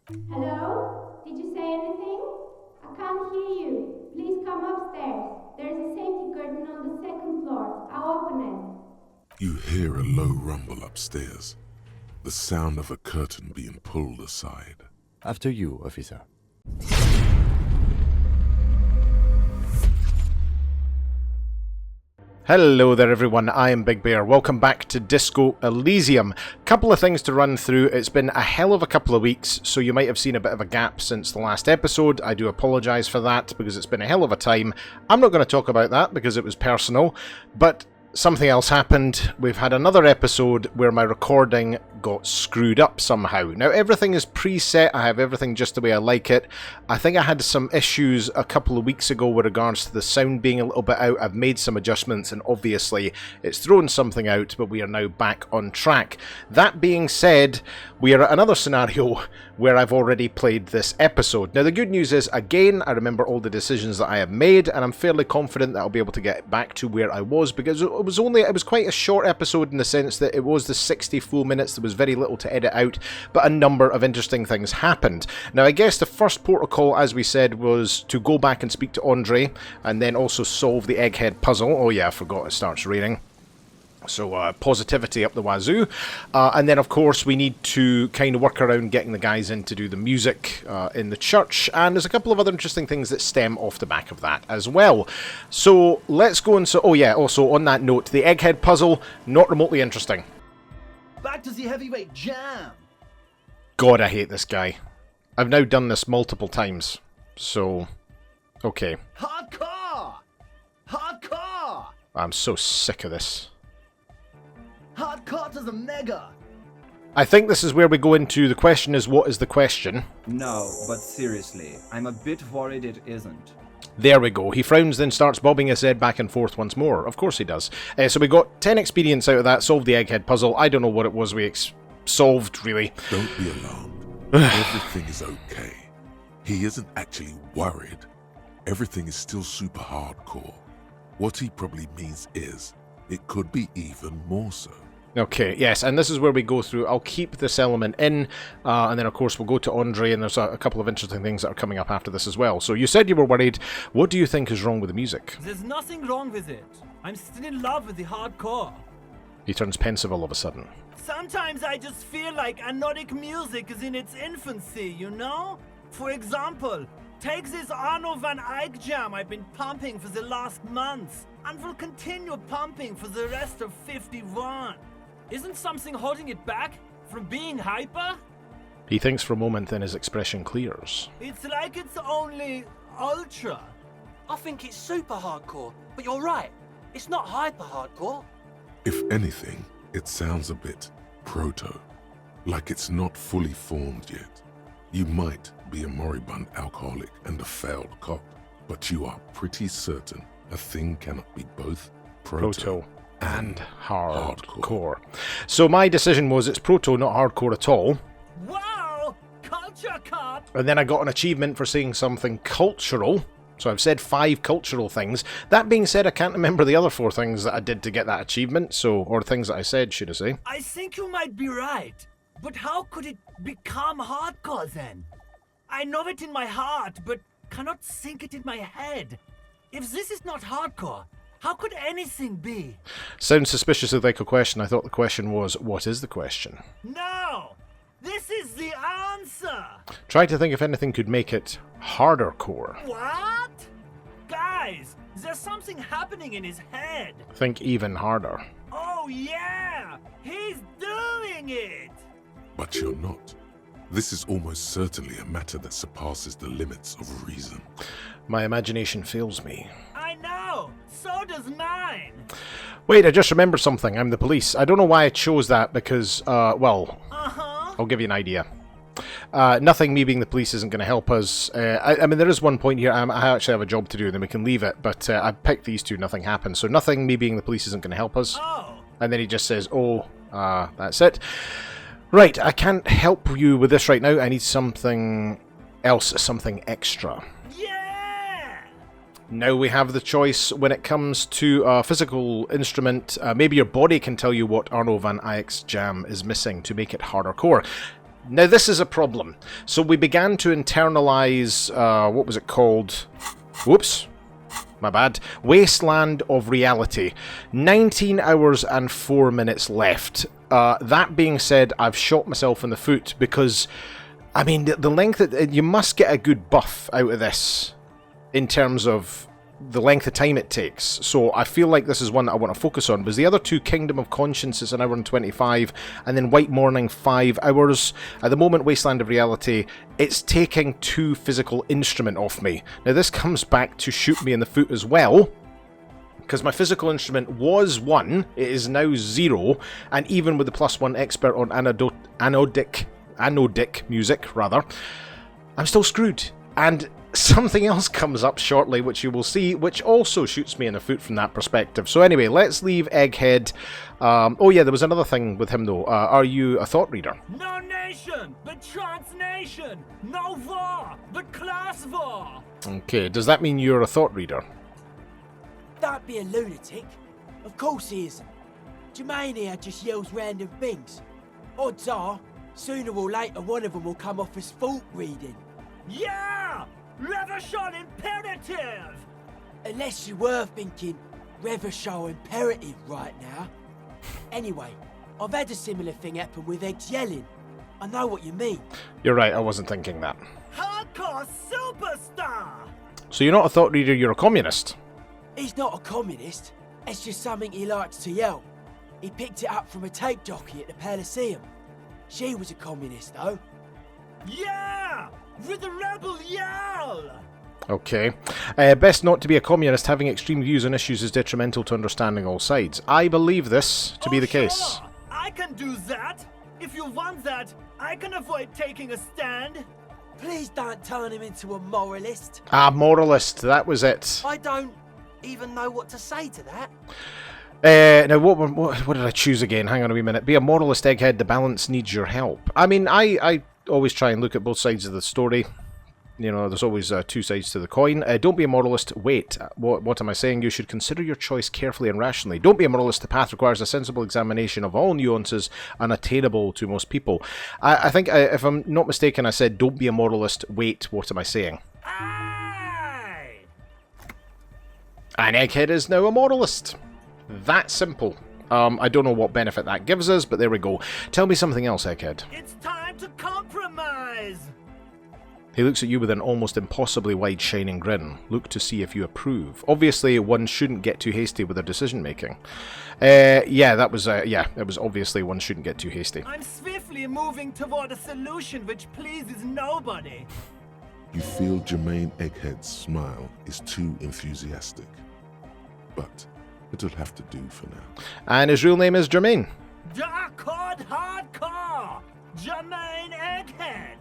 Hello? Did you say anything? I can't hear you. Please come upstairs. There's a safety curtain on the second floor. I'll open it. You hear a low rumble upstairs, the sound of a curtain being pulled aside. After you, officer. Hello there everyone, I am Big Bear. Welcome back to Disco Elysium. Couple of things to run through. It's been a hell of a couple of weeks, so you might have seen a bit of a gap since the last episode. I do apologise for that, because it's been a hell of a time. I'm not going to talk about that, because it was personal, but something else happened. We've had another episode where my recording got screwed up somehow. Now everything is preset, I have everything just the way I like it. I think I had some issues a couple of weeks ago with regards to the sound being a little bit out. I've made some adjustments and obviously it's thrown something out, but we are now back on track. That being said, we are at another scenario where I've already played this episode. Now the good news is, again, I remember all the decisions that I have made and I'm fairly confident that I'll be able to get back to where I was, because it was quite a short episode in the sense that it was the 60 full minutes. There was very little to edit out, but a number of interesting things happened. Now I guess the first protocol, as we said, was to go back and speak to Andre and then also solve the egghead puzzle. Oh yeah, I forgot it starts raining. So positivity up the wazoo. And then of course we need to kind of work around getting the guys in to do the music in the church, and there's a couple of other interesting things that stem off the back of that as well. So let's go and oh yeah, also on that note, the egghead puzzle, not remotely interesting. Back to the heavyweight jam! God, I hate this guy. I've now done this multiple times, so okay. Hardcore! Hardcore! I'm so sick of this. Hardcore to the mega! I think this is where we go into the question is, what is the question? No, but seriously, I'm a bit worried it isn't. There we go. He frowns, then starts bobbing his head back and forth once more. Of course he does. So we got 10 experience out of that, solved the egghead puzzle. I don't know what it was we solved, really. Don't be alarmed. Everything is okay. He isn't actually worried. Everything is still super hardcore. What he probably means is, it could be even more so. Okay, yes, and this is where we go through. I'll keep this element in, and then of course we'll go to Andre, and there's a couple of interesting things that are coming up after this as well. So you said you were worried. What do you think is wrong with the music? There's nothing wrong with it. I'm still in love with the hardcore. He turns pensive all of a sudden. Sometimes I just feel like anodic music is in its infancy, you know? For example, take this Arno van Eyck jam I've been pumping for the last months, and will continue pumping for the rest of 51. Isn't something holding it back from being hyper? He thinks for a moment, then his expression clears. It's like it's only ultra. I think it's super hardcore, but you're right. It's not hyper hardcore. If anything, it sounds a bit proto, like it's not fully formed yet. You might be a moribund alcoholic and a failed cop, but you are pretty certain a thing cannot be both proto and hardcore. So my decision was it's proto, not hardcore at all. Wow! Culture cop! And then I got an achievement for saying something cultural. So I've said 5 cultural things. That being said, I can't remember the other 4 things that I did to get that achievement, so, or things that I said, should I say. I think you might be right. But how could it become hardcore then? I know it in my heart, but cannot think it in my head. If this is not hardcore, how could anything be? Sounds suspiciously like a question. I thought the question was, what is the question? No! This is the answer! Try to think if anything could make it harder core. What? Guys, there's something happening in his head. Think even harder. Oh yeah! He's doing it! But you're not. This is almost certainly a matter that surpasses the limits of reason. My imagination fails me. I know! So does mine! Wait, I just remembered something. I'm the police. I don't know why I chose that because, well, I'll give you an idea. Nothing me being the police isn't going to help us. I mean, there is one point here. I actually have a job to do, and then we can leave it. But I picked these 2. Nothing happens. So nothing me being the police isn't going to help us. Oh! And then he just says, oh, that's it. Right, I can't help you with this right now. I need something else, something extra. Yeah! Now we have the choice when it comes to a physical instrument. Maybe your body can tell you what Arno van Eyck's jam is missing to make it harder core. Now this is a problem. So we began to internalize, what was it called? Whoops. My bad. Wasteland of Reality. 19 hours and 4 minutes left. That being said, I've shot myself in the foot because, I mean, the length that you must get a good buff out of this in terms of the length of time it takes. So I feel like this is one that I want to focus on, because the other two, Kingdom of Conscience, is 1 hour and 25, and then White Morning, 5 hours. At the moment, Wasteland of Reality, it's taking 2 physical instrument off me. Now this comes back to shoot me in the foot as well, because my physical instrument was 1, it is now 0, and even with the +1 expert on anodic music, rather, I'm still screwed. And something else comes up shortly, which you will see, which also shoots me in the foot from that perspective. So anyway, let's leave Egghead. Oh yeah, there was another thing with him though. Are you a thought reader? No nation, but transnation. No war, but class war. Okay, does that mean you're a thought reader? Don't be a lunatic. Of course he isn't. Jermaine here just yells random things. Odds are, sooner or later one of them will come off as thought reading. Yeah! Revolution imperative! Unless you were thinking Revolution imperative right now. Anyway, I've had a similar thing happen with Eggs yelling. I know what you mean. You're right, I wasn't thinking that. Hardcore superstar! So you're not a thought reader, you're a communist. He's not a communist. It's just something he likes to yell. He picked it up from a tape jockey at the Elysium. She was a communist, though. Yeah! With the rebel yell! Okay. Best not to be a communist. Having extreme views on issues is detrimental to understanding all sides. I believe this to be the case. Sure. I can do that. If you want that, I can avoid taking a stand. Please don't turn him into a moralist. Ah, moralist. That was it. I don't even know what to say to that. Now, what did I choose again? Hang on a wee minute. Be a moralist, Egghead. The balance needs your help. I mean, I always try and look at both sides of the story. You know, there's always 2 sides to the coin. Don't be a moralist. Wait, what am I saying? You should consider your choice carefully and rationally. Don't be a moralist. The path requires a sensible examination of all nuances unattainable to most people. I think, if I'm not mistaken, I said, don't be a moralist. Wait, what am I saying? Aye. And Egghead is now a moralist. That simple. I don't know what benefit that gives us, but there we go. Tell me something else, Egghead. It's time to compromise. He looks at you with an almost impossibly wide shining grin. Look to see if you approve. Obviously, one shouldn't get too hasty with their decision making. Yeah, that was, it was obviously one shouldn't get too hasty. I'm swiftly moving toward a solution which pleases nobody. You feel Jermaine Egghead's smile is too enthusiastic. But it'll have to do for now. And his real name is Jermaine. Dark hardcore! Jermaine Egghead!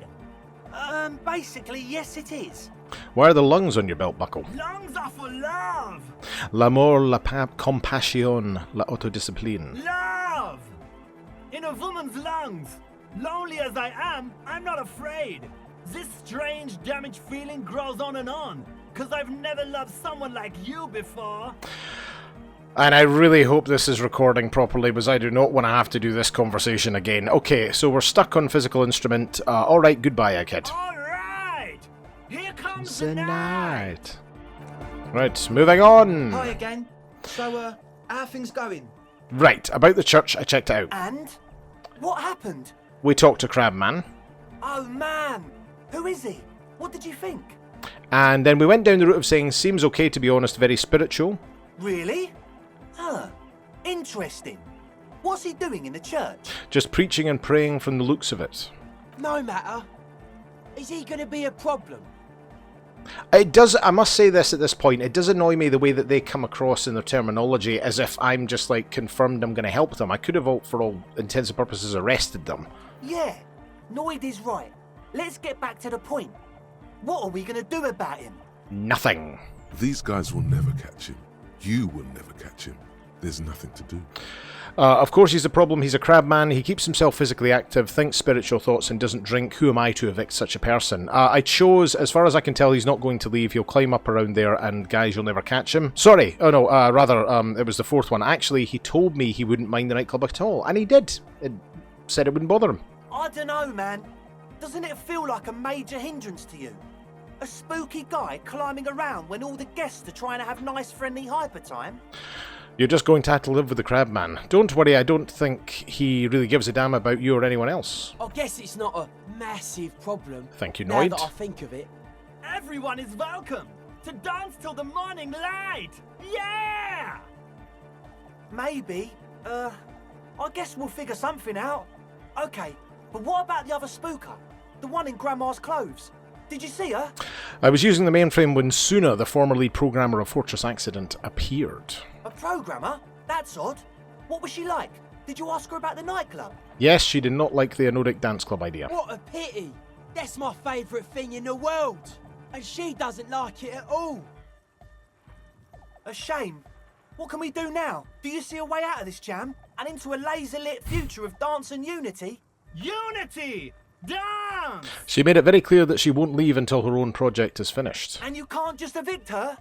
Basically, yes it is. Why are the lungs on your belt buckle? Lungs are for love! L'amour, la compassion, la autodiscipline. Love! In a woman's lungs. Lonely as I am, I'm not afraid. This strange, damaged feeling grows on and on. 'Cause I've never loved someone like you before. And I really hope this is recording properly, because I do not want to have to do this conversation again. Okay, so we're stuck on physical instrument. Alright, goodbye, Egghead. Alright! Here comes the night! Right, moving on. Hi again. So, how are things going? Right, about the church, I checked it out. And? What happened? We talked to Crabman. Oh man! Who is he? What did you think? And then we went down the route of saying, seems okay to be honest, very spiritual. Really? Huh. Interesting. What's he doing in the church? Just preaching and praying from the looks of it. No matter. Is he going to be a problem? It does, I must say this at this point, it does annoy me the way that they come across in their terminology as if I'm just like confirmed I'm going to help them. I could have, for all intents and purposes, arrested them. Yeah. Noid is right. Let's get back to the point. What are we going to do about him? Nothing. These guys will never catch him. You will never catch him. There's nothing to do. Of course he's a problem. He's a crabman. He keeps himself physically active, thinks spiritual thoughts, and doesn't drink. Who am I to evict such a person? I chose, as far as I can tell, he's not going to leave. He'll climb up around there, and guys, you'll never catch him. Sorry. Oh no, rather, it was the 4th one. Actually, he told me he wouldn't mind the nightclub at all, and he did. It said it wouldn't bother him. I don't know, man. Doesn't it feel like a major hindrance to you? A spooky guy climbing around when all the guests are trying to have nice friendly hyper time? You're just going to have to live with the crab man. Don't worry, I don't think he really gives a damn about you or anyone else. I guess it's not a massive problem. Thank you, Now Noid. that I think of it. Everyone is welcome to dance till the morning light! Yeah! Maybe. I guess we'll figure something out. Okay, but what about the other spooker? The one in Grandma's clothes? Did you see her? I was using the mainframe when Suna, the former lead programmer of Fortress Accident, appeared. A programmer? That's odd. What was she like? Did you ask her about the nightclub? Yes, she did not like the Anodic Dance Club idea. What a pity. That's my favourite thing in the world. And she doesn't like it at all. A shame. What can we do now? Do you see a way out of this jam? And into a laser-lit future of dance and unity? Unity! Dance! She made it very clear that she won't leave until her own project is finished. And you can't just evict her?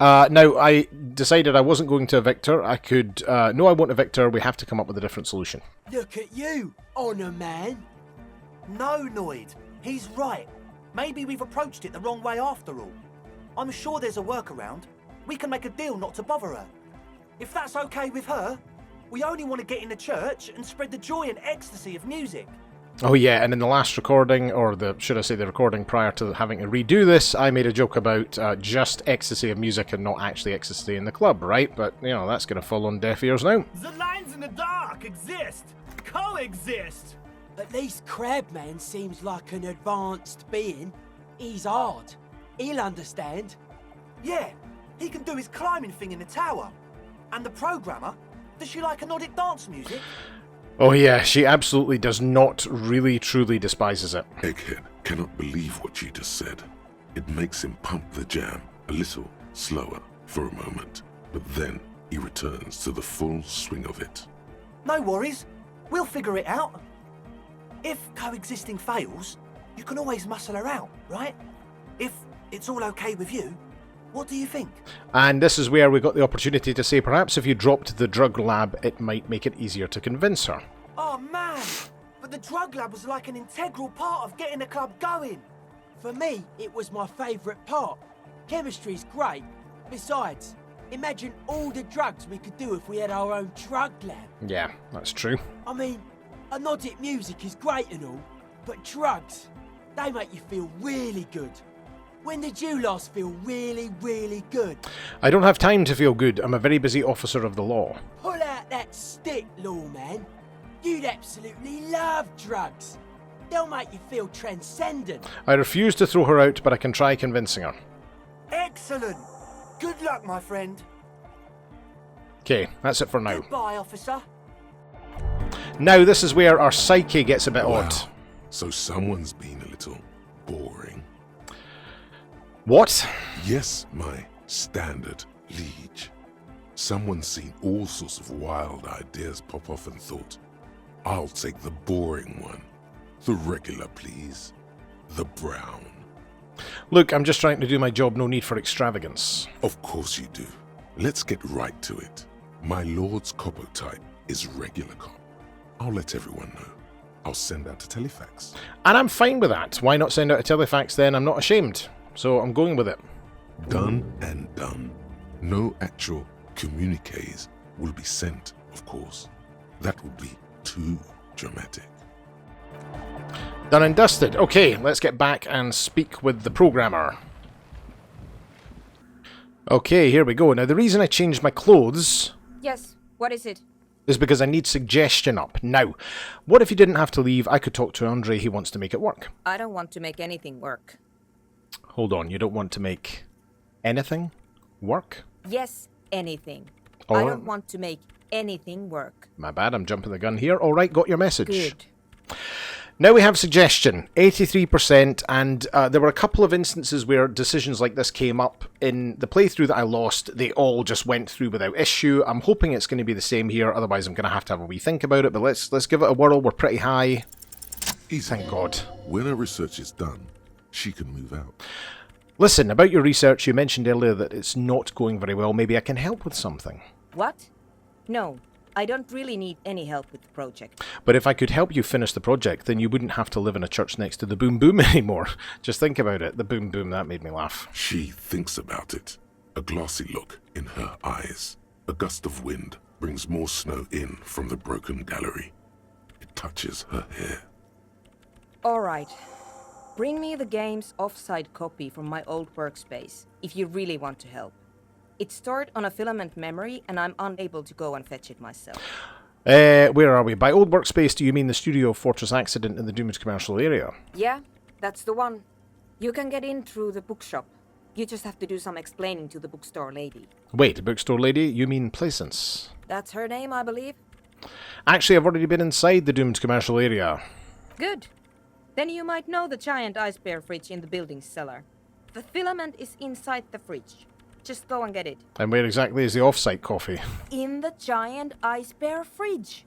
Now, I decided I wasn't going to evict her. I could... no, I won't evict her. We have to come up with a different solution. Look at you, Honour Man. No, Noid. He's right. Maybe we've approached it the wrong way after all. I'm sure there's a workaround. We can make a deal not to bother her. If that's okay with her, we only want to get in the church and spread the joy and ecstasy of music. Oh yeah, and in the last recording, or should I say the recording prior to having to redo this, I made a joke about just ecstasy of music and not actually ecstasy in the club, right? But, you know, that's going to fall on deaf ears now. The lines in the dark exist. Coexist. At least Crabman seems like an advanced being. He's hard. He'll understand. Yeah, he can do his climbing thing in the tower. And the programmer, does she like Anodic dance music? Oh yeah, she absolutely does not, really truly despises it. Egghead cannot believe what you just said. It makes him pump the jam a little slower for a moment, but then he returns to the full swing of it. No worries. We'll figure it out. If coexisting fails, you can always muscle her out, right? If it's all okay with you, what do you think? And this is where we got the opportunity to say perhaps if you dropped the drug lab, it might make it easier to convince her. Oh man, but the drug lab was like an integral part of getting the club going. For me, it was my favourite part. Chemistry's great. Besides, imagine all the drugs we could do if we had our own drug lab. Yeah, that's true. I mean, Anodic music is great and all, but drugs, they make you feel really good. When did you last feel really, really good? I don't have time to feel good. I'm a very busy officer of the law. Pull out that stick, lawman. You'd absolutely love drugs. They'll make you feel transcendent. I refuse to throw her out, but I can try convincing her. Excellent. Good luck, my friend. Okay, that's it for now. Goodbye, officer. Now this is where our psyche gets a bit Wow. odd. So someone's been a little boring. What? Yes, my standard liege. Someone's seen all sorts of wild ideas pop off and thought, I'll take the boring one. The regular, please. The brown. Look, I'm just trying to do my job, no need for extravagance. Of course you do. Let's get right to it. My lord's copper type is regular cop. I'll let everyone know. I'll send out a telefax. And I'm fine with that. Why not send out a telefax then? I'm not ashamed. So I'm going with it. Done and done. No actual communiques will be sent, of course. That would be too dramatic. Done and dusted. Okay, let's get back and speak with the programmer. Okay, here we go. Now, the reason I changed my clothes Yes, what is it? is because I need suggestion up. Now, what if you didn't have to leave? I could talk to Andre. He wants to make it work. I don't want to make anything work. Hold on, you don't want to make anything work? Yes, anything. All I right. don't want to make anything work. My bad, I'm jumping the gun here. All right, got your message. Good. Now we have suggestion, 83%, and there were a couple of instances where decisions like this came up. In the playthrough that I lost, they all just went through without issue. I'm hoping it's going to be the same here, otherwise I'm going to have a wee think about it, but let's give it a whirl. We're pretty high. Easy. Thank God. When her research is done, she can move out. Listen, about your research, you mentioned earlier that it's not going very well. Maybe I can help with something. What? No, I don't really need any help with the project. But if I could help you finish the project, then you wouldn't have to live in a church next to the Boom Boom anymore. Just think about it. The Boom Boom, that made me laugh. She thinks about it. A glassy look in her eyes. A gust of wind brings more snow in from the broken gallery. It touches her hair. Alright. Bring me the game's offside copy from my old workspace, if you really want to help. It's stored on a filament memory, and I'm unable to go and fetch it myself. Where are we? By old workspace, do you mean the studio Fortress accident in the Doomed commercial area? Yeah, that's the one. You can get in through the bookshop. You just have to do some explaining to the bookstore lady. Wait, bookstore lady? You mean Plaisance? That's her name, I believe. Actually, I've already been inside the Doomed commercial area. Good. Then you might know the giant ice bear fridge in the building's cellar. The filament is inside the fridge. Just go and get it. And where exactly is the off-site coffee? In the giant ice bear fridge.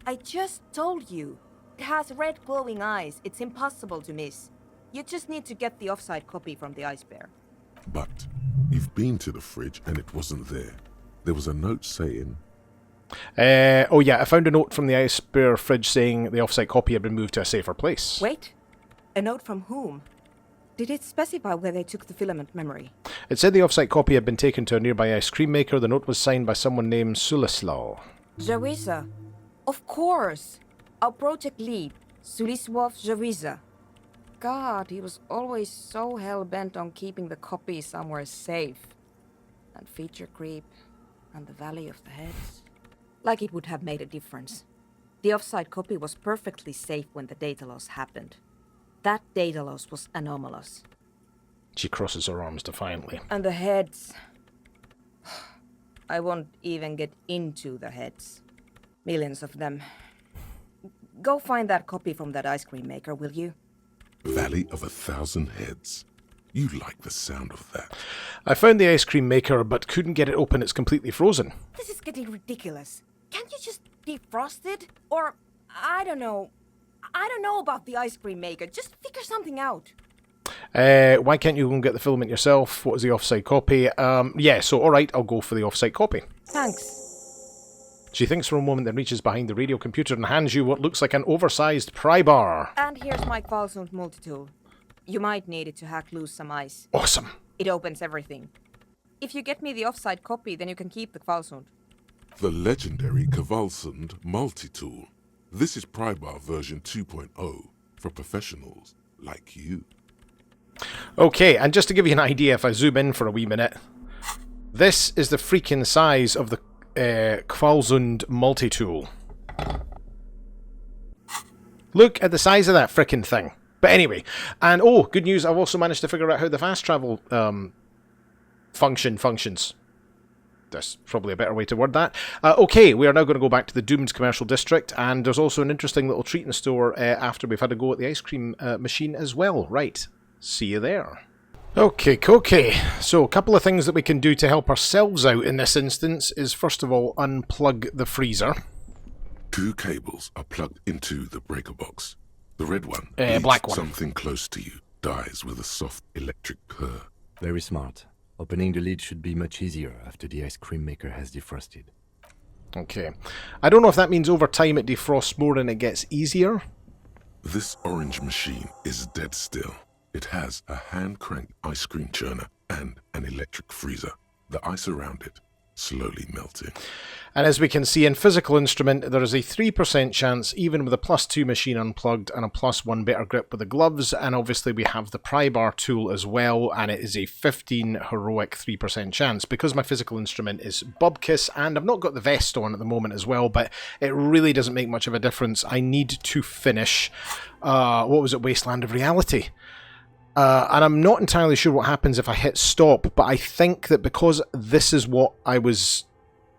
I just told you. It has red glowing eyes. It's impossible to miss. You just need to get the off-site copy from the ice bear. But you've been to the fridge and it wasn't there. There was a note saying... Oh yeah, I found a note from the ice bear fridge saying the off-site copy had been moved to a safer place. Wait. A note from whom? Did it specify where they took the filament memory? It said the off-site copy had been taken to a nearby ice cream maker. The note was signed by someone named Sulislaw. Jawiza. Of course. Our project lead, Sulisław Jawiza. God, he was always so hell-bent on keeping the copy somewhere safe. And feature creep, and the Valley of the Heads. Like it would have made a difference. The off-site copy was perfectly safe when the data loss happened. That data loss was anomalous. She crosses her arms defiantly. And the heads... I won't even get into the heads. Millions of them. Go find that copy from that ice cream maker, will you? Valley of 1,000 Heads. You like the sound of that. I found the ice cream maker, but couldn't get it open. It's completely frozen. This is getting ridiculous. Can't you just defrost it? Or, I don't know. I don't know about the ice cream maker. Just figure something out. Why can't you go and get the filament yourself? What is the off-site copy? Yeah, so alright, I'll go for the off-site copy. Thanks. She thinks for a moment, then reaches behind the radio computer and hands you what looks like an oversized pry bar. And here's my Qualsund multi-tool. You might need it to hack loose some ice. Awesome. It opens everything. If you get me the off-site copy, then you can keep the Qualsund. The legendary Kvalsund multi-tool. This is Prybar version 2.0 for professionals like you. Okay, and just to give you an idea, if I zoom in for a wee minute, this is the freaking size of the Kvalsund multi-tool. Look at the size of that frickin' thing. But anyway, and oh, good news, I've also managed to figure out how the fast travel functions. That's probably a better way to word that. Okay, we are now going to go back to the Doomed commercial district, and there's also an interesting little treat in store after we've had a go at the ice cream machine as well. Right, see you there. Okay. So a couple of things that we can do to help ourselves out in this instance is, first of all, unplug the freezer. 2 cables are plugged into the breaker box. The red one, black one. Something close to you, dies with a soft electric purr. Very smart. Opening the lid should be much easier after the ice cream maker has defrosted. Okay. I don't know if that means over time it defrosts more and it gets easier. This orange machine is dead still. It has a hand-cranked ice cream churner and an electric freezer. The ice around it slowly melting. And as we can see in physical instrument, there is a 3% chance, even with a +2 machine unplugged and a +1 better grip with the gloves, and obviously we have the pry bar tool as well, and it is a 15 heroic 3% chance. Because my physical instrument is Bobkiss, and I've not got the vest on at the moment as well, but it really doesn't make much of a difference. I need to finish, what was it, Wasteland of Reality. And I'm not entirely sure what happens if I hit stop, but I think that because this is what I was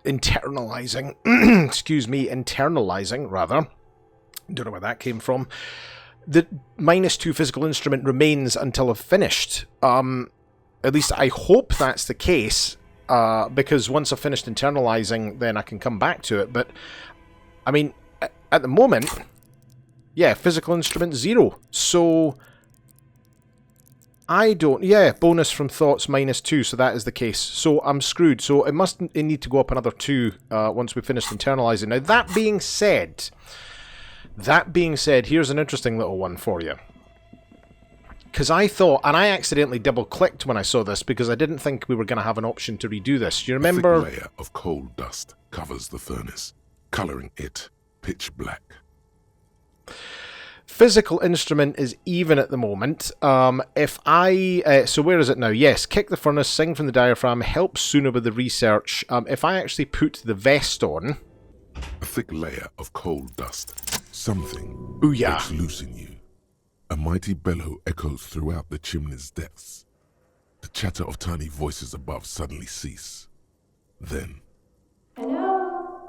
internalizing, internalizing rather, don't know where that came from, the -2 physical instrument remains until I've finished. At least I hope that's the case, because once I've finished internalizing, then I can come back to it. But, I mean, at the moment, yeah, physical instrument 0, so... I don't. Yeah, bonus from thoughts -2, so that is the case. So I'm screwed. So it must need to go up another 2 once we've finished internalizing. Now, that being said, here's an interesting little one for you. Because I thought, and I accidentally double-clicked when I saw this because I didn't think we were going to have an option to redo this. You remember? A thick layer of coal dust covers the furnace, colouring it pitch black. Physical instrument is even at the moment. If I... so where is it now? Yes, kick the furnace, sing from the diaphragm, help Suna with the research. If I actually put the vest on... A thick layer of coal dust. Something Booyah. breaks loose in you. A mighty bellow echoes throughout the chimney's depths. The chatter of tiny voices above suddenly cease. Then... Hello?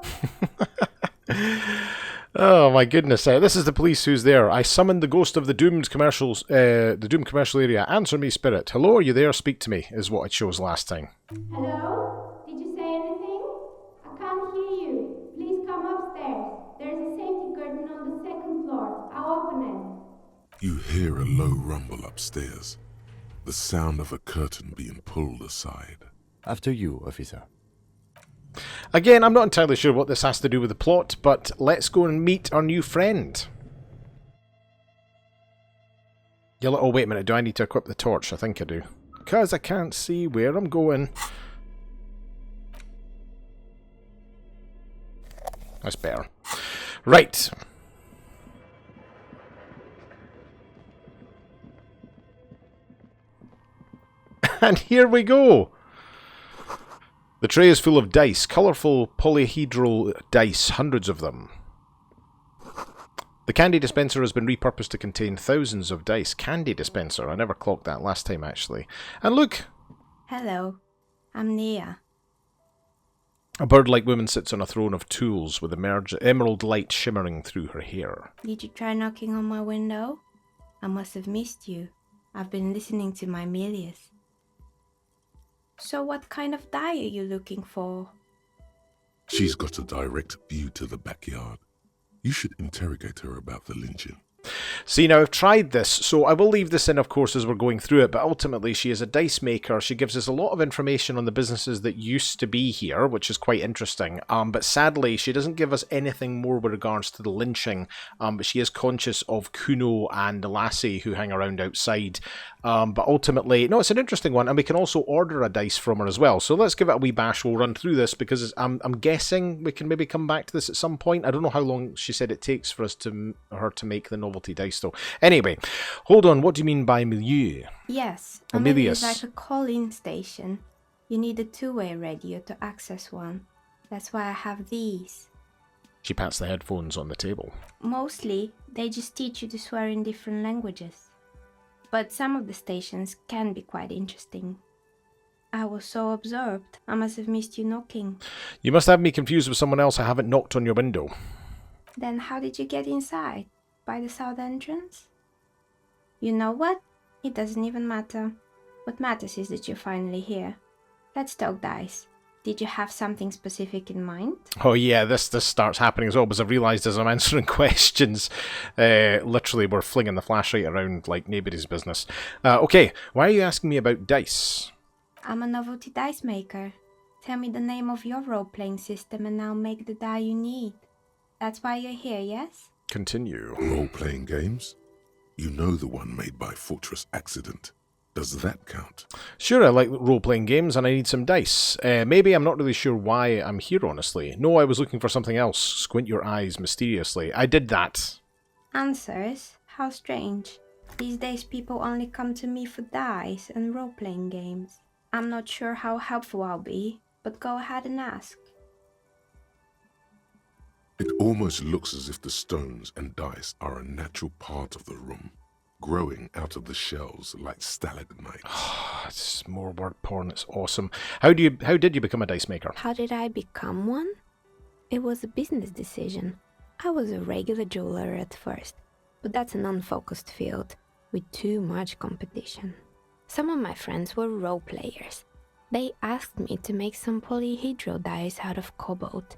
Oh my goodness! This is the police. Who's there? I summoned the ghost of the doomed commercials, the doomed commercial area. Answer me, spirit. Hello, are you there? Speak to me. Is what it shows last time. Hello? Did you say anything? I can't hear you. Please come upstairs. There's a safety curtain on the second floor. I'll open it. You hear a low rumble upstairs. The sound of a curtain being pulled aside. After you, officer. Again, I'm not entirely sure what this has to do with the plot, but let's go and meet our new friend. Oh, wait a minute. Do I need to equip the torch? I think I do. Because I can't see where I'm going. That's better. Right. And here we go. The tray is full of dice, colourful polyhedral dice, hundreds of them. The candy dispenser has been repurposed to contain thousands of dice. Candy dispenser, I never clocked that last time actually. And look! Hello, I'm Nia. A bird-like woman sits on a throne of tools with emerald light shimmering through her hair. Did you try knocking on my window? I must have missed you. I've been listening to my Milius. So what kind of die are you looking for? She's got a direct view to the backyard. You should interrogate her about the lynching. See, now I've tried this, so I will leave this in, of course, as we're going through it, but ultimately she is a dice maker. She gives us a lot of information on the businesses that used to be here, which is quite interesting, but sadly she doesn't give us anything more with regards to the lynching, but she is conscious of Kuno and Lassie who hang around outside, but ultimately, no, it's an interesting one, and we can also order a dice from her as well, so let's give it a wee bash. We'll run through this, because I'm guessing we can maybe come back to this at some point. I don't know how long she said it takes for her to make the novelty dice though. Anyway, hold on, what do you mean by milieu? Yes, a milieu is like a call-in station. You need a two-way radio to access one. That's why I have these. She pats the headphones on the table. Mostly, they just teach you to swear in different languages. But some of the stations can be quite interesting. I was so absorbed, I must have missed you knocking. You must have me confused with someone else. I haven't knocked on your window. Then how did you get inside? By the south entrance? You know what? It doesn't even matter. What matters is that you're finally here. Let's talk dice. Did you have something specific in mind? Oh yeah, this starts happening as well, because I've realised as I'm answering questions, literally we're flinging the flashlight around like nobody's business. Okay, why are you asking me about dice? I'm a novelty dice maker. Tell me the name of your role-playing system and I'll make the die you need. That's why you're here, yes? Continue. Role-playing games? You know the one made by Fortress Accident. Does that count? Sure, I like role-playing games and I need some dice. Maybe I'm not really sure why I'm here, honestly. No, I was looking for something else. Squint your eyes mysteriously. I did that. Answers? How strange. These days people only come to me for dice and role-playing games. I'm not sure how helpful I'll be, but go ahead and ask. It almost looks as if the stones and dice are a natural part of the room, growing out of the shells like stalagmites. It's more word porn, it's awesome. How did you become a dice maker? How did I become one? It was a business decision. I was a regular jeweler at first, but that's an unfocused field with too much competition. Some of my friends were role players. They asked me to make some polyhedral dice out of cobalt.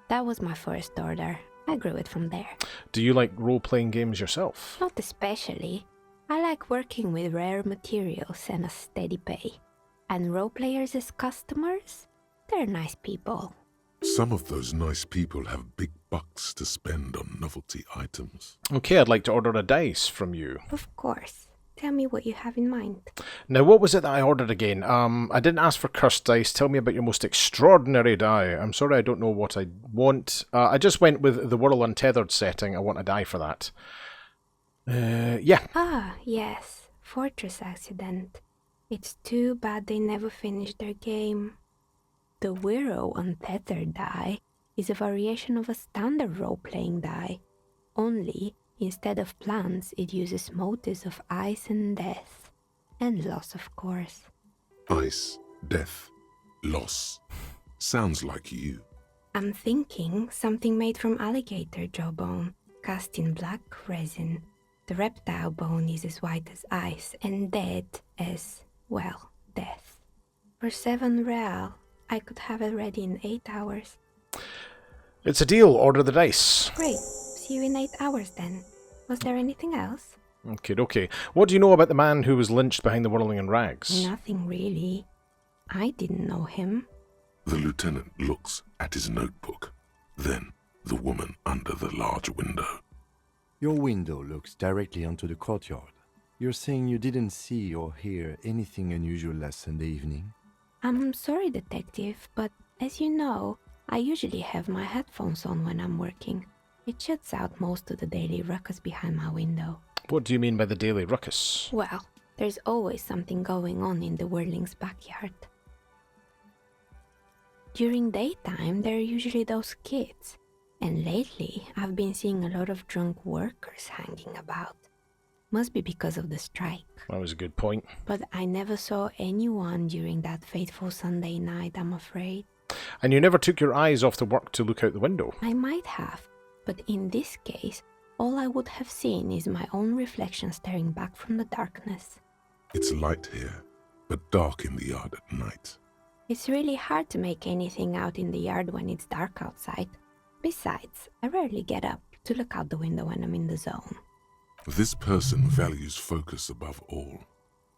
That was my first order. I grew it from there. Do you like role-playing games yourself? Not especially. I like working with rare materials and a steady pay. And role players as customers? They're nice people. Some of those nice people have big bucks to spend on novelty items. Okay, I'd like to order a dice from you. Of course. Tell me what you have in mind. Now, what was it that I ordered again? I didn't ask for cursed dice. Tell me about your most extraordinary die. I'm sorry, I don't know what I want. I just went with the Whirl Untethered setting. I want a die for that. Yeah. Ah, yes. Fortress Accident. It's too bad they never finished their game. The Whirl Untethered die is a variation of a standard role-playing die. Only, instead of plants, it uses motives of ice and death. And loss, of course. Ice, death, loss. Sounds like you. I'm thinking something made from alligator jawbone, cast in black resin. The reptile bone is as white as ice and dead as, well, death. For 7 real, I could have it ready in 8 hours. It's a deal. Order the dice. Great. See you in 8 hours then. Was there anything else? Okay. What do you know about the man who was lynched behind the whirling in rags? Nothing really. I didn't know him. The lieutenant looks at his notebook. Then the woman under the large window. Your window looks directly onto the courtyard. You're saying you didn't see or hear anything unusual last Sunday evening? I'm sorry, detective, but as you know, I usually have my headphones on when I'm working. It shuts out most of the daily ruckus behind my window. What do you mean by the daily ruckus? Well, there's always something going on in the whirling's backyard. During daytime, there are usually those kids. And lately, I've been seeing a lot of drunk workers hanging about. Must be because of the strike. That was a good point. But I never saw anyone during that fateful Sunday night, I'm afraid. And you never took your eyes off the work to look out the window? I might have, but in this case, all I would have seen is my own reflection staring back from the darkness. It's light here, but dark in the yard at night. It's really hard to make anything out in the yard when it's dark outside. Besides, I rarely get up to look out the window when I'm in the zone. This person values focus above all.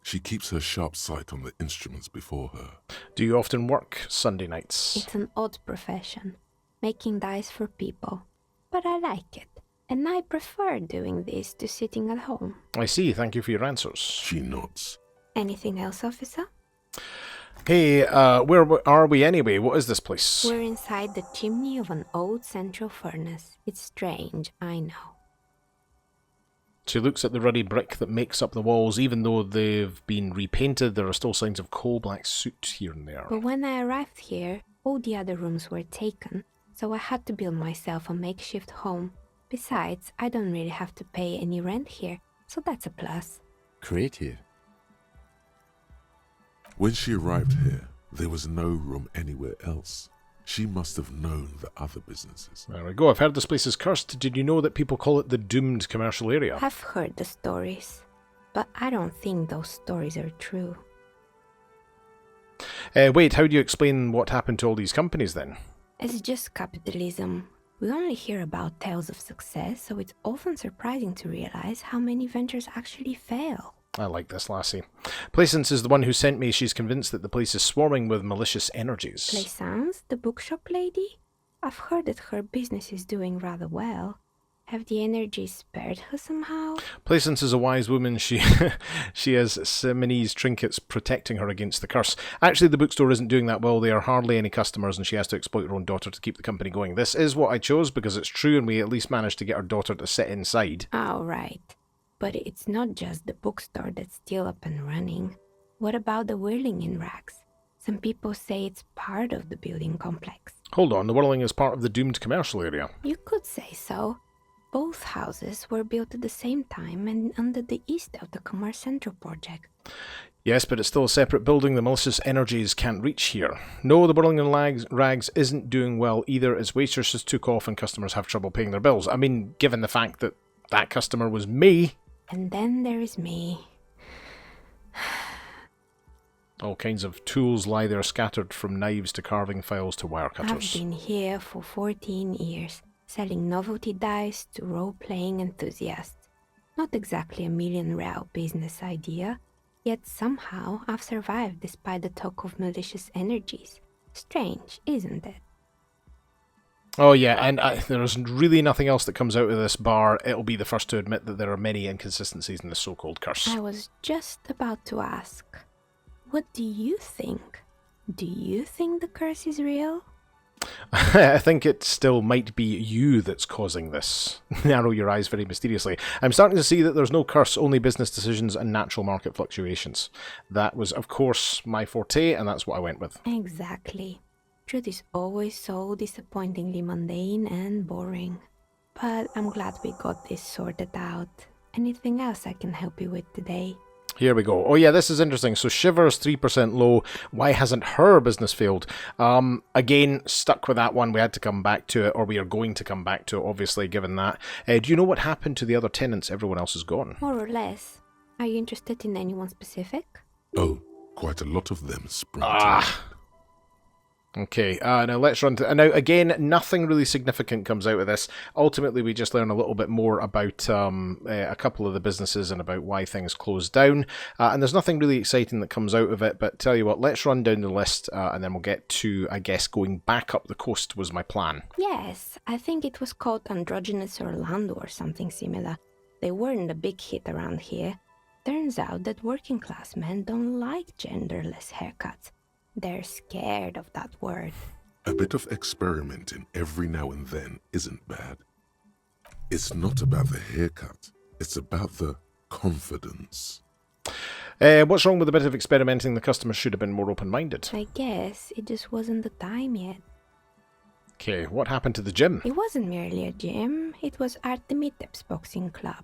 She keeps her sharp sight on the instruments before her. Do you often work Sunday nights? It's an odd profession, making dice for people. But I like it, and I prefer doing this to sitting at home. I see, thank you for your answers. She nods. Anything else, officer? Hey, where are we anyway? What is this place? We're inside the chimney of an old central furnace. It's strange, I know. She looks at the ruddy brick that makes up the walls. Even though they've been repainted, there are still signs of coal-black soot here and there. But when I arrived here, all the other rooms were taken, so I had to build myself a makeshift home. Besides, I don't really have to pay any rent here, so that's a plus. Creative. When she arrived here, there was no room anywhere else. She must have known the other businesses. There we go. I've heard this place is cursed. Did you know that people call it the doomed commercial area? I've heard the stories, but I don't think those stories are true. Wait, how do you explain what happened to all these companies then? It's just capitalism. We only hear about tales of success, so it's often surprising to realize how many ventures actually fail. I like this lassie. Plaisance is the one who sent me. She's convinced that the place is swarming with malicious energies. Plaisance, the bookshop lady? I've heard that her business is doing rather well. Have the energies spared her somehow? Plaisance is a wise woman. She has Simonese trinkets protecting her against the curse. Actually, the bookstore isn't doing that well. There are hardly any customers, and she has to exploit her own daughter to keep the company going. This is what I chose because it's true, and we at least managed to get her daughter to sit inside. Oh, right. But it's not just the bookstore that's still up and running. What about the whirling in rags? Some people say it's part of the building complex. Hold on, the whirling is part of the doomed commercial area. You could say so. Both houses were built at the same time and under the east of the Commerce Central project. Yes, but it's still a separate building. The malicious energies can't reach here. No, the whirling in rags isn't doing well either, as waitresses took off and customers have trouble paying their bills. I mean, given the fact that that customer was me. And then there is me. All kinds of tools lie there scattered, from knives to carving files to wire cutters. I've been here for 14 years, selling novelty dice to role-playing enthusiasts. Not exactly a million-real business idea, yet somehow I've survived despite the talk of malicious energies. Strange, isn't it? Oh yeah, and there's really nothing else that comes out of this bar. It'll be the first to admit that there are many inconsistencies in the so-called curse. I was just about to ask, what do you think? Do you think the curse is real? I think it still might be you that's causing this. Narrow your eyes very mysteriously. I'm starting to see that there's no curse, only business decisions and natural market fluctuations. That was, of course, my forte, and that's what I went with. Exactly. Truth is always so disappointingly mundane and boring. But I'm glad we got this sorted out. Anything else I can help you with today? Here we go. Oh yeah, this is interesting. So Shiver's 3% low. Why hasn't her business failed? Again, stuck with that one. We had to come back to it, or we are going to come back to it, obviously, given that. Do you know what happened to the other tenants? Everyone else is gone. More or less. Are you interested in anyone specific? Oh, quite a lot of them sprung to mind. Okay, now let's run to... Now, again, nothing really significant comes out of this. Ultimately, we just learn a little bit more about a couple of the businesses and about why things closed down. And there's nothing really exciting that comes out of it, but tell you what, let's run down the list and then we'll get to, I guess, going back up the coast was my plan. Yes, I think it was called Androgynous Orlando or something similar. They weren't a big hit around here. Turns out that working class men don't like genderless haircuts. They're scared of that word. A bit of experimenting every now and then isn't bad. It's not about the haircut, it's about the confidence. What's wrong with a bit of experimenting? The customers should have been more open-minded. I guess it just wasn't the time yet. Okay, what happened to the gym? It wasn't merely a gym, it was Artemitep's boxing club.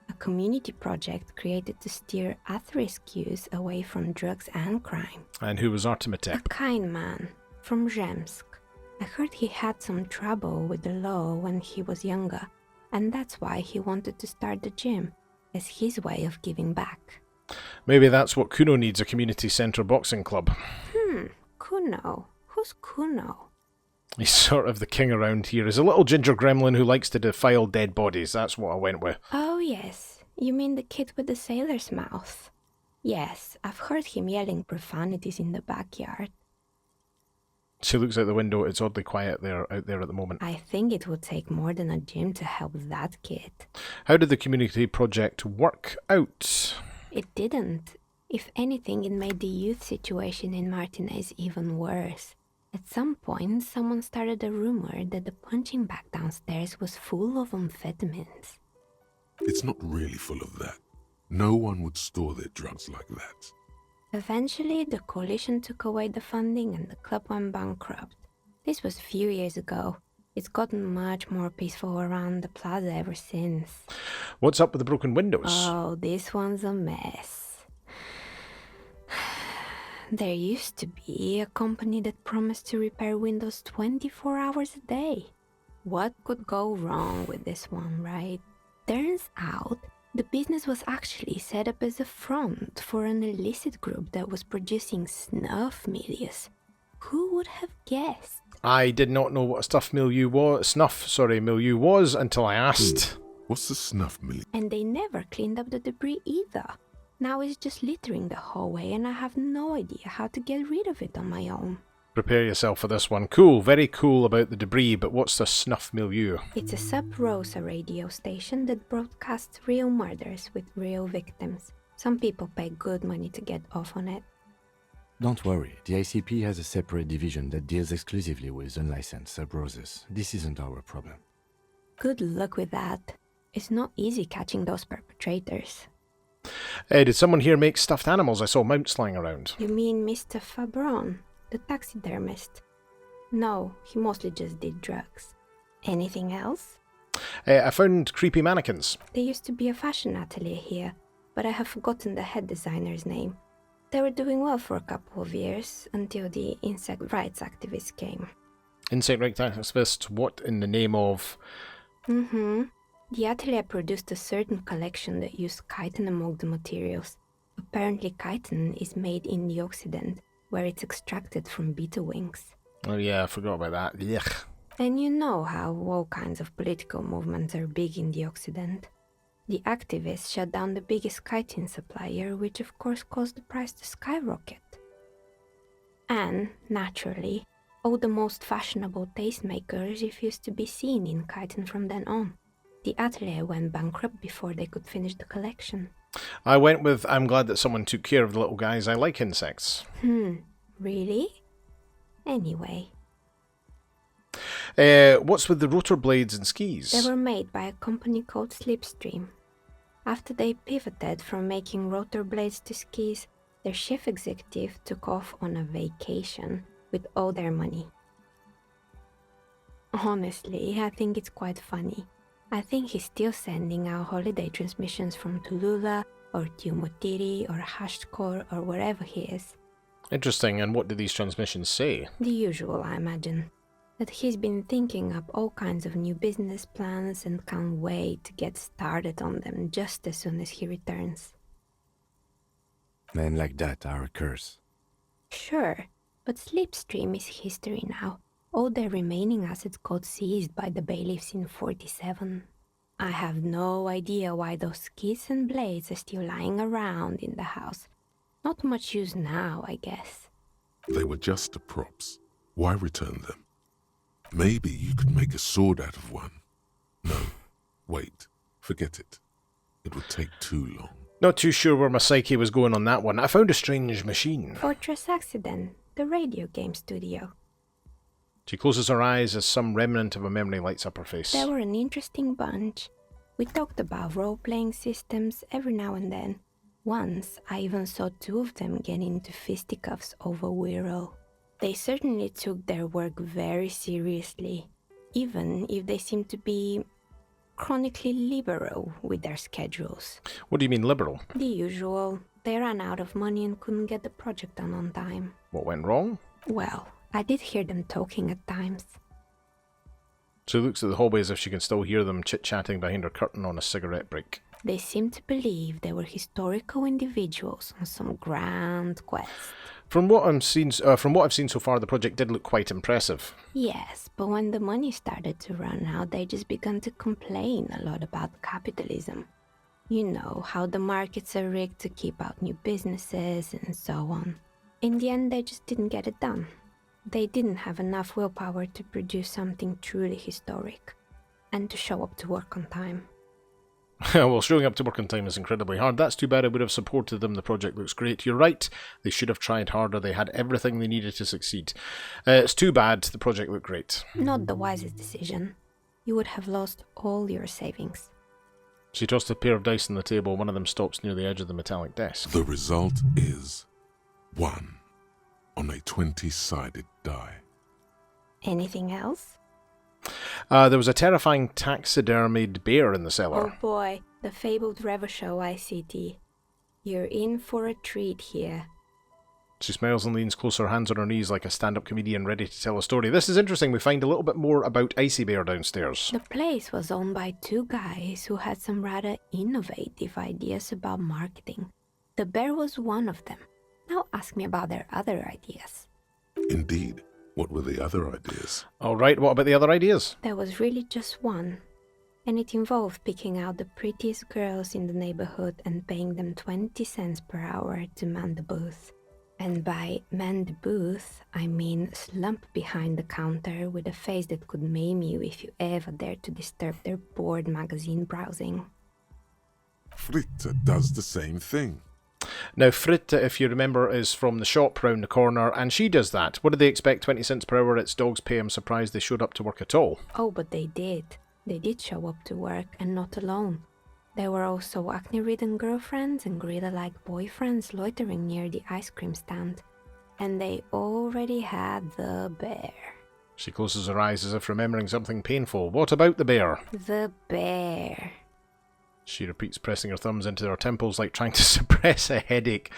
A community project created to steer at-risk youth away from drugs and crime. And who was A Artemitep? kind man from Zemsk. I heard he had some trouble with the law when he was younger, and that's why he wanted to start the gym, as his way of giving back. Maybe that's what Kuno needs, a community centre boxing club. Kuno? Who's Kuno? He's sort of the king around here. He's a little ginger gremlin who likes to defile dead bodies. That's what I went with. Oh yes, you mean the kid with the sailor's mouth? Yes, I've heard him yelling profanities in the backyard. She looks out the window. It's oddly quiet out there at the moment. I think it would take more than a gym to help that kid. How did the community project work out? It didn't. If anything, it made the youth situation in Martinez even worse. At some point, someone started a rumor that the punching bag downstairs was full of amphetamines. It's not really full of that. No one would store their drugs like that. Eventually, the coalition took away the funding and the club went bankrupt. This was a few years ago. It's gotten much more peaceful around the plaza ever since. What's up with the broken windows? Oh, this one's a mess. There used to be a company that promised to repair windows 24 hours a day. What could go wrong with this one, right? Turns out, the business was actually set up as a front for an illicit group that was producing snuff milieux. Who would have guessed? I did not know what a milieu was until I asked. What's the snuff milieu? And they never cleaned up the debris either. Now it's just littering the hallway and I have no idea how to get rid of it on my own. Prepare yourself for this one. Cool, very cool about the debris, but what's the snuff milieu? It's a sub-Rosa radio station that broadcasts real murders with real victims. Some people pay good money to get off on it. Don't worry, the ICP has a separate division that deals exclusively with unlicensed sub-Roses. This isn't our problem. Good luck with that. It's not easy catching those perpetrators. Did someone here make stuffed animals? I saw mounts lying around. You mean Mr. Fabron, the taxidermist? No, he mostly just did drugs. Anything else? I found creepy mannequins. There used to be a fashion atelier here, but I have forgotten the head designer's name. They were doing well for a couple of years, until the insect rights activists came. Insect rights activists? What in the name of? The atelier produced a certain collection that used chitin among the materials. Apparently chitin is made in the Occident, where it's extracted from beetle wings. Oh yeah, I forgot about that. Yuck. And you know how all kinds of political movements are big in the Occident. The activists shut down the biggest chitin supplier, which of course caused the price to skyrocket. And, naturally, all the most fashionable tastemakers refused to be seen in chitin from then on. The atelier went bankrupt before they could finish the collection. I went with, I'm glad that someone took care of the little guys. I like insects. Really? Anyway. What's with the rotor blades and skis? They were made by a company called Slipstream. After they pivoted from making rotor blades to skis, their chief executive took off on a vacation with all their money. Honestly, I think it's quite funny. I think he's still sending out holiday transmissions from Tulula or Tiumotiri or Hashtkor or wherever he is. Interesting, and what do these transmissions say? The usual, I imagine. That he's been thinking up all kinds of new business plans and can't wait to get started on them just as soon as he returns. Men like that are a curse. Sure, but Slipstream is history now. All their remaining assets got seized by the bailiffs in 47. I have no idea why those skis and blades are still lying around in the house. Not much use now, I guess. They were just the props. Why return them? Maybe you could make a sword out of one. No, wait, forget it. It would take too long. Not too sure where my psyche was going on that one. I found a strange machine. Fortress Accident, the radio game studio. She closes her eyes as some remnant of a memory lights up her face. They were an interesting bunch. We talked about role-playing systems every now and then. Once, I even saw two of them get into fisticuffs over Wirral. They certainly took their work very seriously, even if they seemed to be chronically liberal with their schedules. What do you mean liberal? The usual. They ran out of money and couldn't get the project done on time. What went wrong? Well, I did hear them talking at times. She looks at the hallway as if she can still hear them chit-chatting behind her curtain on a cigarette break. They seemed to believe they were historical individuals on some grand quest. From what I've seen so far, the project did look quite impressive. Yes, but when the money started to run out, they just began to complain a lot about capitalism. You know, how the markets are rigged to keep out new businesses and so on. In the end, they just didn't get it done. They didn't have enough willpower to produce something truly historic, and to show up to work on time. Well, showing up to work on time is incredibly hard. That's too bad. I would have supported them. The project looks great. You're right. They should have tried harder. They had everything they needed to succeed. It's too bad. The project looked great. Not the wisest decision. You would have lost all your savings. She tossed a pair of dice on the table. One of them stops near the edge of the metallic desk. The result is 1 on a 20-sided die. Anything else? There was a terrifying taxidermied bear in the cellar. Oh boy, the fabled Revachol ICT. You're in for a treat here. She smiles and leans closer, hands on her knees like a stand-up comedian ready to tell a story. This is interesting. We find a little bit more about Icy Bear downstairs. The place was owned by two guys who had some rather innovative ideas about marketing. The bear was one of them. Now ask me about their other ideas. Indeed. What were the other ideas? All right, what about the other ideas? There was really just one. And it involved picking out the prettiest girls in the neighborhood and paying them 20 cents per hour to man the booth. And by man the booth, I mean slump behind the counter with a face that could maim you if you ever dared to disturb their bored magazine browsing. Fritta does the same thing. Now, Fritta, if you remember, is from the shop round the corner, and she does that. What did they expect, 20 cents per hour? Its dogs pay. I'm surprised they showed up to work at all. Oh, but they did. They did show up to work, and not alone. There were also acne-ridden girlfriends and gorilla-like boyfriends loitering near the ice cream stand. And they already had the bear. She closes her eyes as if remembering something painful. What about the bear? The bear. She repeats, pressing her thumbs into her temples like trying to suppress a headache.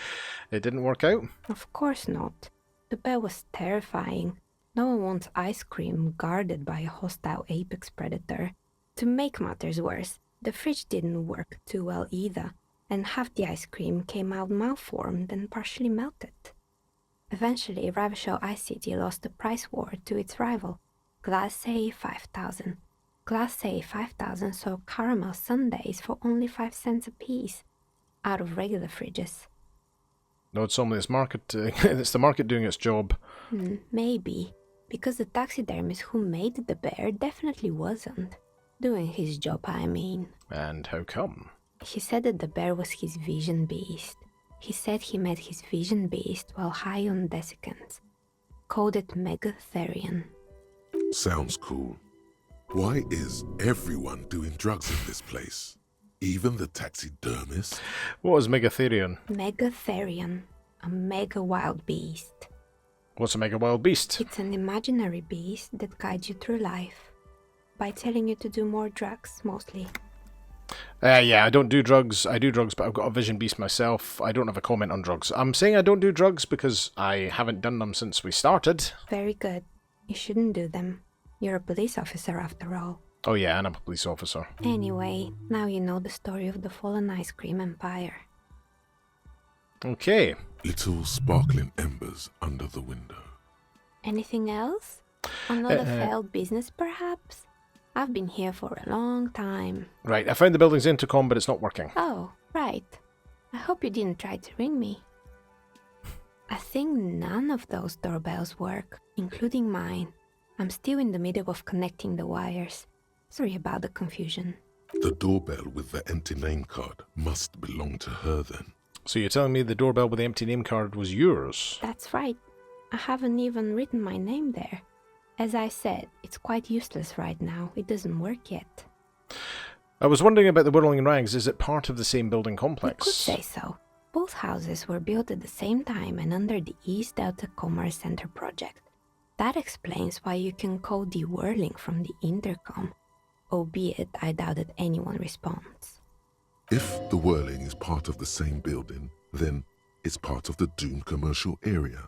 It didn't work out? Of course not. The bear was terrifying. No one wants ice cream guarded by a hostile apex predator. To make matters worse, the fridge didn't work too well either, and half the ice cream came out malformed and partially melted. Eventually, Revachol ICT lost the price war to its rival, Glace 5000. Class A 5,000 soaked caramel sundaes for only 5 cents a piece, out of regular fridges. No, it's only its market. It's the market doing its job. Maybe, because the taxidermist who made the bear definitely wasn't. Doing his job, I mean. And how come? He said that the bear was his vision beast. He said he met his vision beast while high on desiccants. Called it Megatherion. Sounds cool. Why is everyone doing drugs in this place? Even the taxidermist? What is Megatherion? Megatherion, a mega wild beast. What's a mega wild beast? It's an imaginary beast that guides you through life by telling you to do more drugs, mostly. Yeah, I don't do drugs. I do drugs, but I've got a vision beast myself. I don't have a comment on drugs. I'm saying I don't do drugs because I haven't done them since we started. Very good. You shouldn't do them. You're a police officer after all. Oh yeah, and I'm a police officer. Anyway, now you know the story of the fallen ice cream empire. Okay. Little sparkling embers under the window. Anything else? Another failed business, perhaps? I've been here for a long time. Right, I found the building's intercom, but it's not working. Oh, right. I hope you didn't try to ring me. I think none of those doorbells work, including mine. I'm still in the middle of connecting the wires. Sorry about the confusion. The doorbell with the empty name card must belong to her then. So you're telling me the doorbell with the empty name card was yours? That's right. I haven't even written my name there. As I said, it's quite useless right now. It doesn't work yet. I was wondering about the Whirling Rags. Is it part of the same building complex? You could say so. Both houses were built at the same time and under the East Delta Commerce Center project. That explains why you can call the whirling from the intercom, albeit I doubt that anyone responds. If the whirling is part of the same building, then it's part of the doomed commercial area.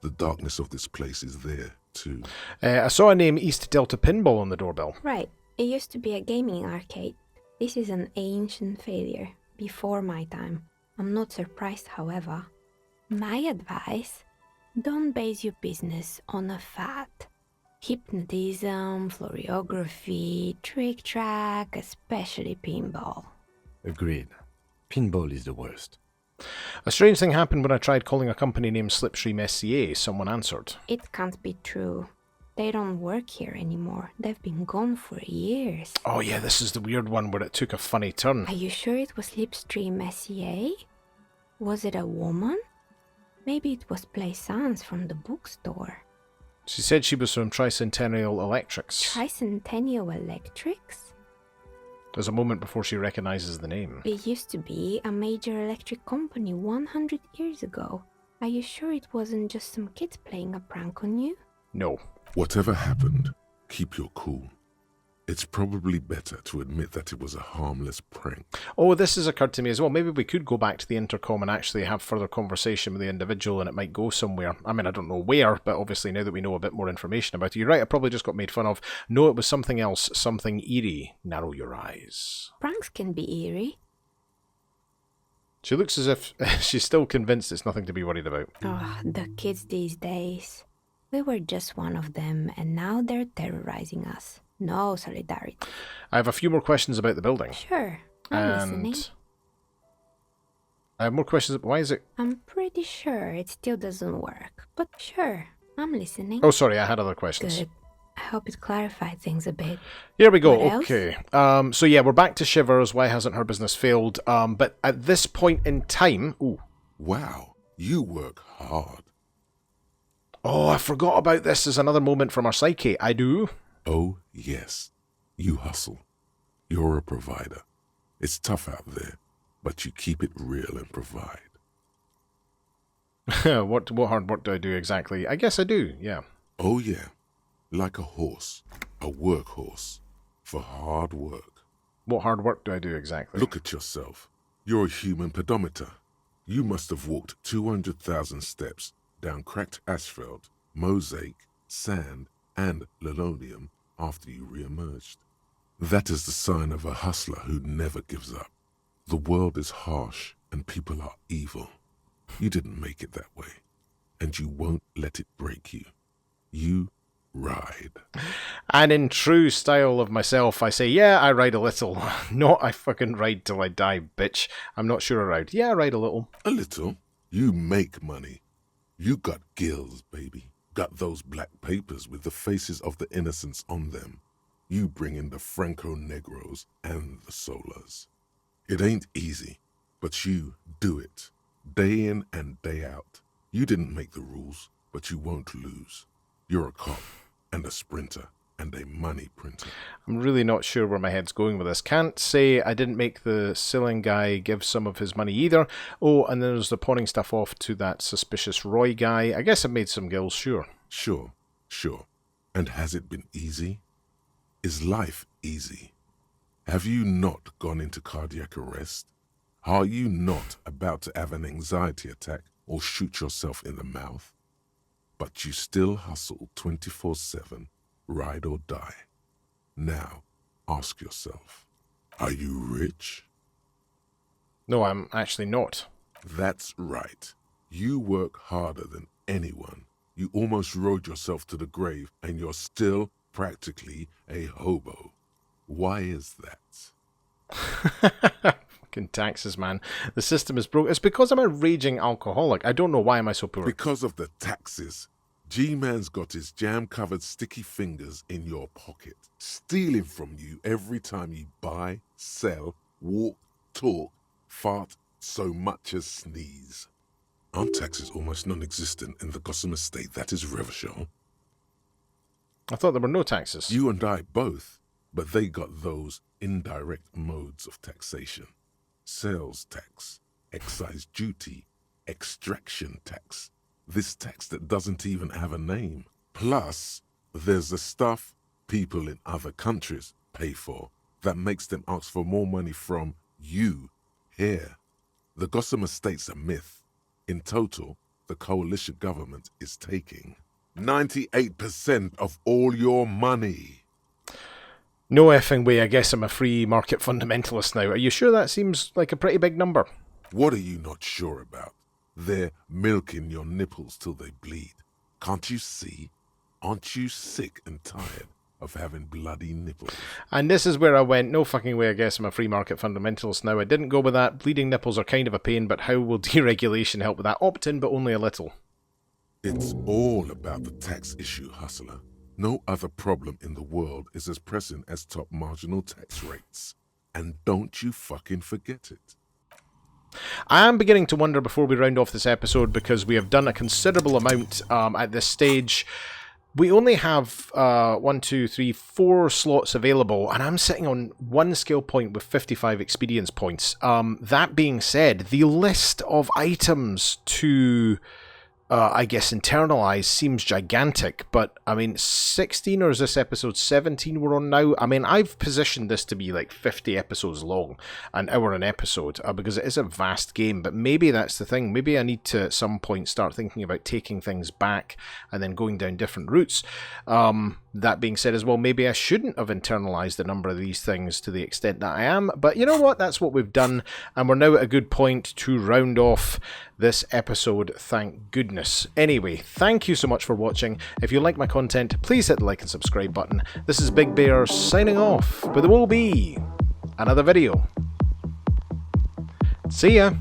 The darkness of this place is there, too. I saw a name East Delta Pinball on the doorbell. Right. It used to be a gaming arcade. This is an ancient failure, before my time. I'm not surprised, however. My advice? Don't base your business on a fad. Hypnotism, floriography, trick-track, especially pinball. Agreed. Pinball is the worst. A strange thing happened when I tried calling a company named Slipstream SCA. Someone answered. It can't be true. They don't work here anymore. They've been gone for years. Oh yeah, this is the weird one where it took a funny turn. Are you sure it was Slipstream SCA? Was it a woman? Maybe it was Plaisance from the bookstore. She said she was from Tricentennial Electrics. Tricentennial Electrics? There's a moment before she recognizes the name. It used to be a major electric company 100 years ago. Are you sure it wasn't just some kids playing a prank on you? No. Whatever happened, keep your cool. It's probably better to admit that it was a harmless prank. Oh, this has occurred to me as well. Maybe we could go back to the intercom and actually have further conversation with the individual and it might go somewhere. I mean, I don't know where, but obviously now that we know a bit more information about it. You're right, I probably just got made fun of. No, it was something else, something eerie. Narrow your eyes. Pranks can be eerie. She looks as if she's still convinced it's nothing to be worried about. Oh, the kids these days. We were just one of them, and now they're terrorizing us. No solidarity. I have a few more questions about the building. Sure, I'm listening. I have more questions. Why is it? I'm pretty sure it still doesn't work, but sure, I'm listening. Oh, sorry, I had other questions. Good. I hope it clarified things a bit. Here we go. What else? Okay. So yeah, we're back to Shivers. Why hasn't her business failed? But at this point in time, ooh, wow, you work hard. Oh, I forgot about this as another moment from our psyche. I do. Oh, yes. You hustle. You're a provider. It's tough out there, but you keep it real and provide. What hard work do I do exactly? I guess I do, yeah. Oh, yeah. Like a horse. A workhorse. For hard work. What hard work do I do exactly? Look at yourself. You're a human pedometer. You must have walked 200,000 steps down cracked asphalt, mosaic, sand, and linoleum after you re-emerged. That is the sign of a hustler who never gives up. The world is harsh and people are evil. You didn't make it that way, and you won't let it break you. You ride. And in true style of myself, I say, yeah, I ride a little. Not I fucking ride till I die, bitch. I'm not sure I ride. Yeah, I ride a little. A little? You make money. You got gills, baby. Got those black papers with the faces of the innocents on them. You bring in the Franco Negros and the Solas. It ain't easy, but you do it. Day in and day out. You didn't make the rules, but you won't lose. You're a cop and a sprinter and a money printer. I'm really not sure where my head's going with this. Can't say I didn't make the selling guy give some of his money either. Oh, and then there's the pawning stuff off to that suspicious Roy guy. I guess I made some gills, sure. Sure. And has it been easy? Is life easy? Have you not gone into cardiac arrest? Are you not about to have an anxiety attack or shoot yourself in the mouth? But you still hustle 24/7, ride or die. Now, ask yourself, are you rich? No, I'm actually not. That's right. You work harder than anyone. You almost rode yourself to the grave, and you're still practically a hobo. Why is that? Fucking taxes, man. The system is broke. It's because I'm a raging alcoholic. I don't know why am I so poor. Because of the taxes. G-Man's got his jam-covered sticky fingers in your pocket, stealing from you every time you buy, sell, walk, talk, fart, so much as sneeze. Aren't taxes almost non-existent in the Gotham estate that is Revachol? I thought there were no taxes. You and I both, but they got those indirect modes of taxation. Sales tax, excise duty, extraction tax. This tax that doesn't even have a name. Plus, there's the stuff people in other countries pay for that makes them ask for more money from you here. The Gotham estate's a myth. In total, the coalition government is taking 98% of all your money. No effing way. I guess I'm a free market fundamentalist now. Are you sure that seems like a pretty big number? What are you not sure about? They're milking your nipples till they bleed. Can't you see? Aren't you sick and tired of having bloody nipples? And this is where I went, no fucking way, I guess I'm a free market fundamentalist now. I didn't go with that. Bleeding nipples are kind of a pain, but how will deregulation help with that? Opt-in, but only a little. It's all about the tax issue, hustler. No other problem in the world is as pressing as top marginal tax rates. And don't you fucking forget it. I am beginning to wonder before we round off this episode, because we have done a considerable amount at this stage. We only have 4 slots available, and I'm sitting on 1 skill point with 55 experience points. That being said, the list of items to, I guess, internalize seems gigantic, but, I mean, 16, or is this episode 17 we're on now? I mean, I've positioned this to be like 50 episodes long, an hour an episode, because it is a vast game, but maybe that's the thing. Maybe I need to, at some point, start thinking about taking things back and then going down different routes. That being said as well, maybe I shouldn't have internalized a number of these things to the extent that I am, but you know what? That's what we've done, and we're now at a good point to round off this episode, thank goodness. Anyway, thank you so much for watching. If you like my content, please hit the like and subscribe button. This is Big Bear signing off, but there will be another video. See ya!